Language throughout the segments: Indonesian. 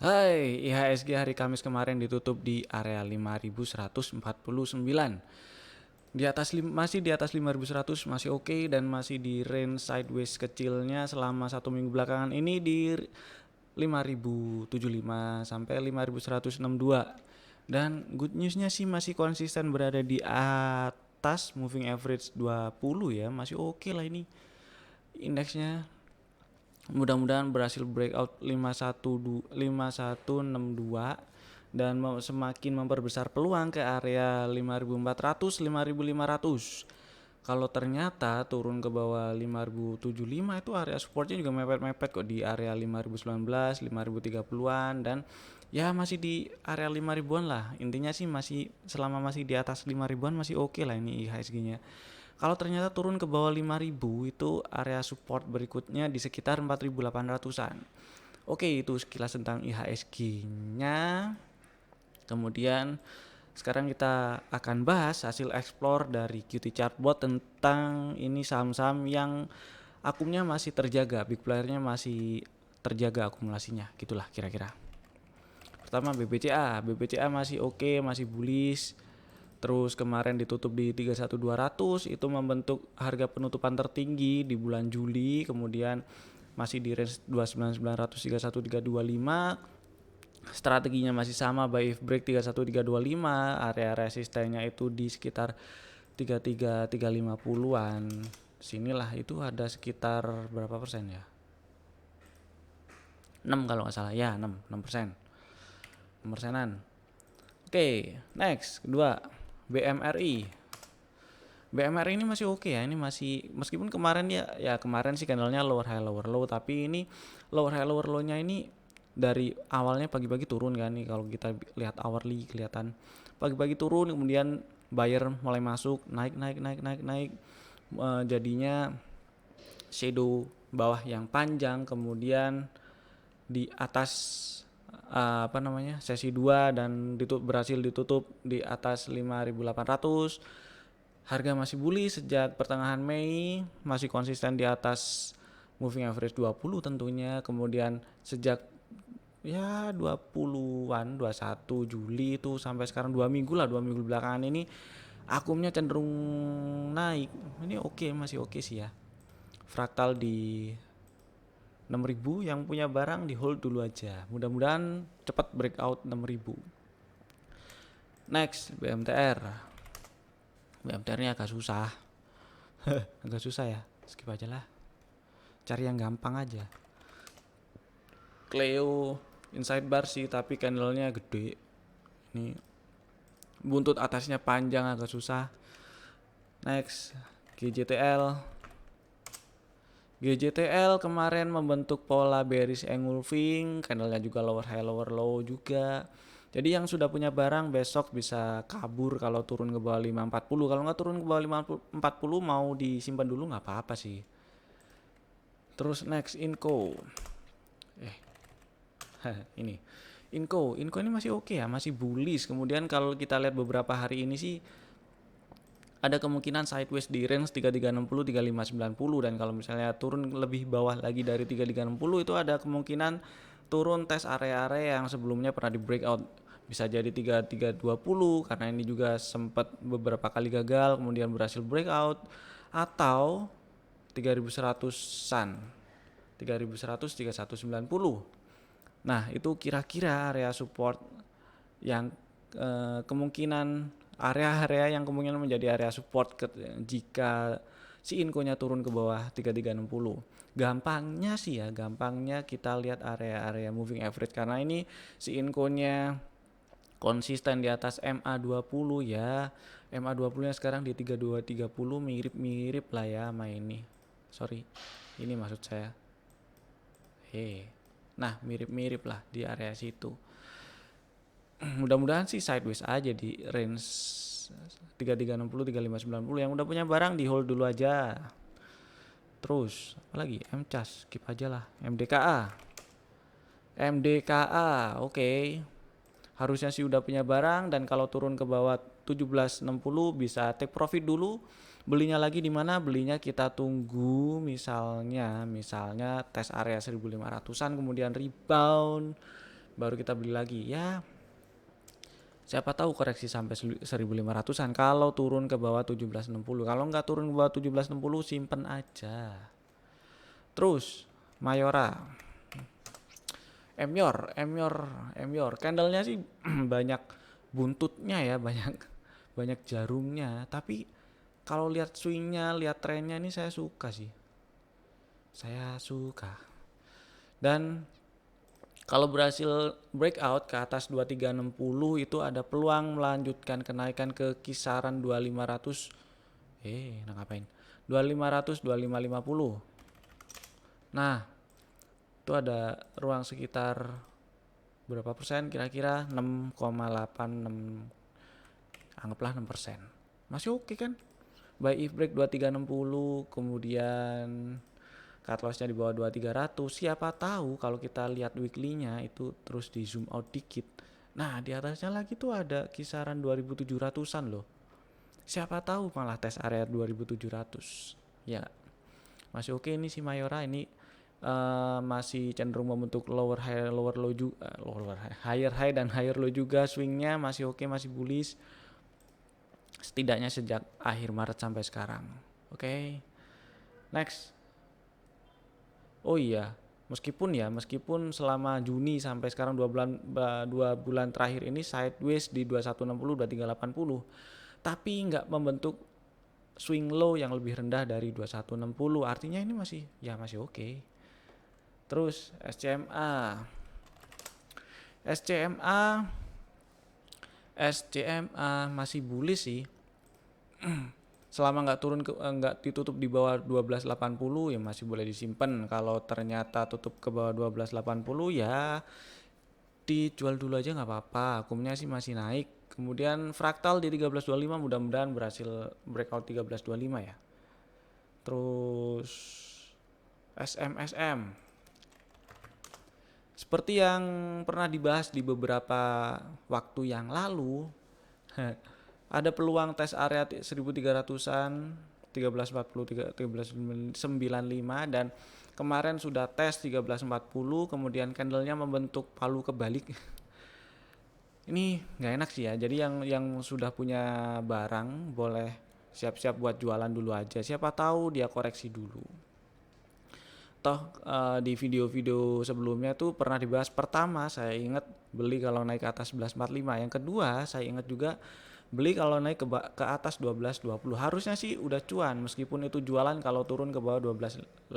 Hai, IHSG hari Kamis kemarin ditutup di area 5149. Masih di atas 5100, masih oke, dan masih di range sideways kecilnya selama 1 minggu belakangan ini di 5075 sampai 5162. Dan good newsnya sih masih konsisten berada di atas moving average 20 ya, masih oke lah ini indeksnya. Mudah-mudahan berhasil breakout 5162 dan semakin memperbesar peluang ke area 5400 5500. Kalau ternyata turun ke bawah 5075 itu area supportnya juga mepet-mepet kok di area 5019 5030-an, dan ya masih di area 5000-an lah. Intinya sih masih selama masih di atas 5000-an masih oke lah ini IHSG-nya. Kalau ternyata turun ke bawah 5000, itu area support berikutnya di sekitar 4800-an. Oke, itu sekilas tentang IHSG-nya. Kemudian sekarang kita akan bahas hasil explore dari QT Chartbot tentang ini saham-saham yang akumnya masih terjaga, big playernya masih terjaga akumulasinya, gitulah kira-kira. Pertama BBCA masih oke, masih bullish. Terus kemarin ditutup di 31200, itu membentuk harga penutupan tertinggi di bulan Juli. Kemudian masih di range 29900 31325. Strateginya masih sama, buy if break 31325, area resistennya itu di sekitar 33350-an. Sinilah itu ada sekitar berapa persen ya? 6 kalau nggak salah ya, 6%. 6%-an. Oke, next, kedua BMRI. BMRI ini masih oke ya, ini masih, meskipun kemarin ya kemarin sih candlenya lower high lower low, tapi ini lower high lower low-nya ini dari awalnya pagi-pagi turun kan nih. Kalau kita lihat hourly kelihatan pagi-pagi turun, kemudian buyer mulai masuk, naik, jadinya shadow bawah yang panjang, kemudian di atas sesi 2 dan berhasil ditutup di atas 5800. Harga masih bullish sejak pertengahan Mei, masih konsisten di atas moving average 20 tentunya. Kemudian sejak ya 20-an 21 Juli itu sampai sekarang 2 minggu belakangan ini akumnya cenderung naik. Ini oke, masih oke sih ya. Fraktal di 6000, yang punya barang di hold dulu aja. Mudah-mudahan cepat breakout 6000. Next, BMTR. BMTR-nya agak susah. Agak susah ya. Skip aja lah. Cari yang gampang aja. Cleo inside bar sih, tapi candlenya gede. Ini buntut atasnya panjang, agak susah. Next, GJTL kemarin membentuk pola bearish engulfing, candlenya juga lower high lower low juga. Jadi yang sudah punya barang besok bisa kabur kalau turun ke bawah 540. Kalau nggak turun ke bawah 540 mau disimpan dulu nggak apa-apa sih. Terus next Inco. Ini Inco ini masih oke ya, masih bullish. Kemudian kalau kita lihat beberapa hari ini sih ada kemungkinan sideways di range 3360 3590, dan kalau misalnya turun lebih bawah lagi dari 3360 itu ada kemungkinan turun tes area-area yang sebelumnya pernah di breakout. Bisa jadi 3320 karena ini juga sempat beberapa kali gagal kemudian berhasil breakout, atau 3100-an. 3100 3190. Nah, itu kira-kira area support yang kemungkinan area-area yang kemungkinan menjadi area support jika si inkonya turun ke bawah 3360. Gampangnya kita lihat area-area moving average, karena ini si inkonya konsisten di atas MA20 ya. MA20 nya sekarang di 3230, mirip-mirip lah ya sama ini. Sorry, ini maksud saya. Nah, mirip-mirip lah di area situ. Mudah-mudahan sih sideways aja di range 3360 3590. Yang udah punya barang di hold dulu aja. Terus apalagi MCAS, skip aja lah. MDKA oke. Harusnya sih udah punya barang, dan kalau turun ke bawah 1760 bisa take profit dulu. Belinya lagi di mana? Belinya kita tunggu misalnya tes area 1500-an kemudian rebound baru kita beli lagi. Ya, siapa tahu koreksi sampai 1500-an kalau turun ke bawah 1760. Kalau nggak turun ke bawah 1760 simpen aja. Terus Mayora, Emyor, candlenya sih banyak buntutnya ya, banyak jarumnya. Tapi kalau lihat swingnya, lihat trennya ini saya suka sih. Saya suka. Dan kalau berhasil breakout ke atas 2360 itu ada peluang melanjutkan kenaikan ke kisaran 2500. Nah ngapain? 2500, 2550. Nah, itu ada ruang sekitar berapa persen kira-kira 6,86, anggaplah 6%. Masih oke kan? Buy if break 2360, kemudian cut lossnya di bawah 2300. Siapa tahu kalau kita lihat weekly-nya itu terus di zoom out dikit. Nah, di atasnya lagi tuh ada kisaran 2700-an loh. Siapa tahu malah tes area 2700. Ya, masih oke ini si Mayora ini masih cenderung membentuk lower high lower low juga, higher high dan higher low juga. Swingnya masih oke, masih bullish setidaknya sejak akhir Maret sampai sekarang. Oke. Next. Oh iya, meskipun selama Juni sampai sekarang 2 bulan terakhir ini sideways di 2160 2380, tapi nggak membentuk swing low yang lebih rendah dari 2160. Artinya ini masih oke. Terus SCMA masih bullish sih. Selama nggak ditutup di bawah 1280 ya masih boleh disimpan. Kalau ternyata tutup ke bawah 1280 ya dijual dulu aja nggak apa-apa. Akumnya sih masih naik. Kemudian fraktal di 1325 mudah-mudahan berhasil breakout 1325 ya. Terus SMSM seperti yang pernah dibahas di beberapa waktu yang lalu, ada peluang tes area 1300-an, 1340, 1395, dan kemarin sudah tes 1340, kemudian candlenya membentuk palu kebalik. Ini nggak enak sih ya. Jadi yang sudah punya barang boleh siap-siap buat jualan dulu aja. Siapa tahu dia koreksi dulu. Toh di video-video sebelumnya tuh pernah dibahas. Pertama saya ingat beli kalau naik ke atas 1145. Yang kedua saya ingat juga beli kalau naik ke atas 1220. Harusnya sih udah cuan meskipun itu jualan kalau turun ke bawah 1285.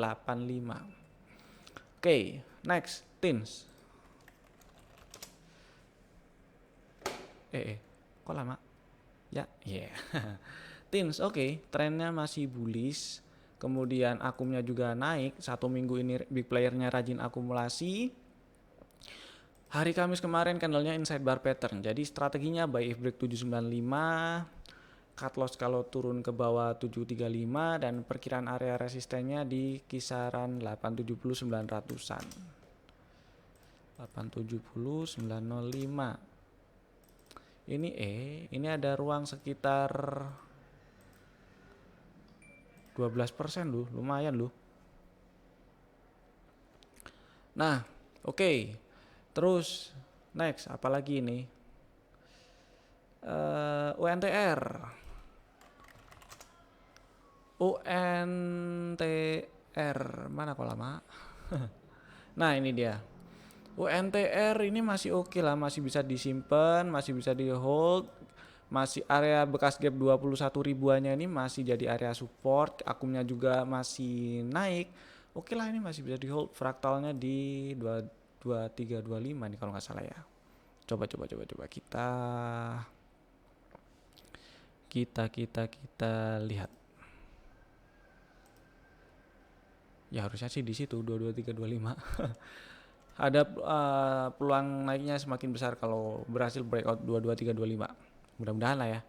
Oke, next TINS. Kok lama? Ya, TINS oke, trennya masih bullish. Kemudian akumnya juga naik. 1 minggu ini big playernya rajin akumulasi. Hari Kamis kemarin candlenya inside bar pattern. Jadi strateginya buy if break 795, cut loss kalau turun ke bawah 735, dan perkiraan area resistennya di kisaran 870 900-an. 870 905. Ini ada ruang sekitar 12% loh, lumayan loh. Nah, oke. Terus next apalagi ini? UNTR. Mana kok lama? Nah, ini dia. UNTR ini masih oke lah, masih bisa disimpan, masih bisa di hold. Masih area bekas gap 21 ribuannya ini masih jadi area support. Akumnya juga masih naik. Oke lah, ini masih bisa di hold. Fraktalnya di 2325 nih kalau nggak salah ya. Coba kita lihat. Ya harusnya sih di situ 22325. Ada peluang naiknya semakin besar kalau berhasil breakout 22325. Mudah-mudahan lah ya.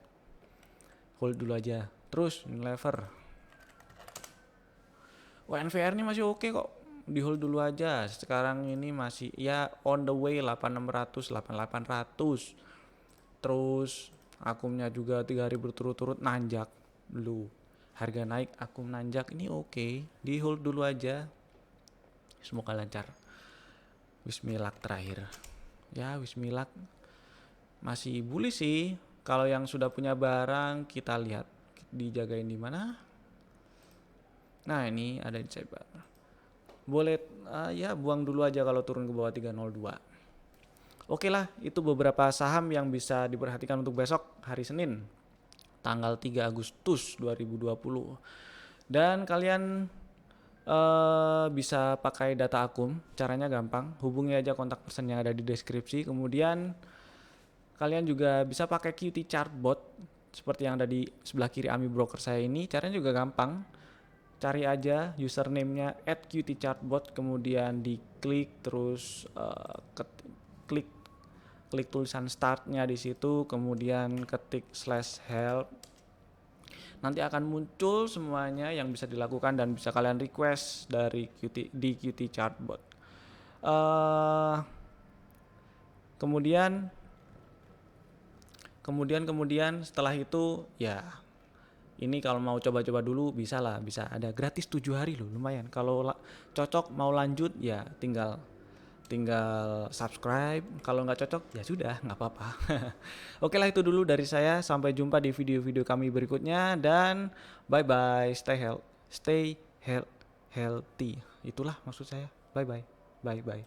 Hold dulu aja. Terus lever. NVR ini masih oke kok. Di hold dulu aja. Sekarang ini masih ya on the way 8600, 8800. Terus akumnya juga 3 hari berturut-turut nanjak dulu. Harga naik, akum nanjak, ini oke. Di hold dulu aja. Semoga lancar. Bismillah terakhir. Ya Wismilak masih bullish sih. Kalau yang sudah punya barang kita lihat dijagain di mana. Nah ini ada di Cyber. Boleh ya buang dulu aja kalau turun ke bawah 302. Oke lah, itu beberapa saham yang bisa diperhatikan untuk besok hari Senin tanggal 3 Agustus 2020. Dan kalian bisa pakai data akum, caranya gampang. Hubungi aja kontak person yang ada di deskripsi. Kemudian kalian juga bisa pakai QT Chartbot seperti yang ada di sebelah kiri Ami Broker saya ini. Caranya juga gampang. Cari aja username-nya @qtchartbot, kemudian diklik terus klik tulisan startnya di situ, kemudian ketik /help. Nanti akan muncul semuanya yang bisa dilakukan dan bisa kalian request dari QT Chartbot. Kemudian setelah itu ya ini kalau mau coba-coba dulu bisa lah, bisa ada gratis 7 hari loh, lumayan. Kalau cocok mau lanjut ya tinggal subscribe. Kalau nggak cocok ya sudah, nggak apa-apa. Oke lah, itu dulu dari saya. Sampai jumpa di video-video kami berikutnya dan bye bye. Stay healthy. Itulah maksud saya. Bye bye.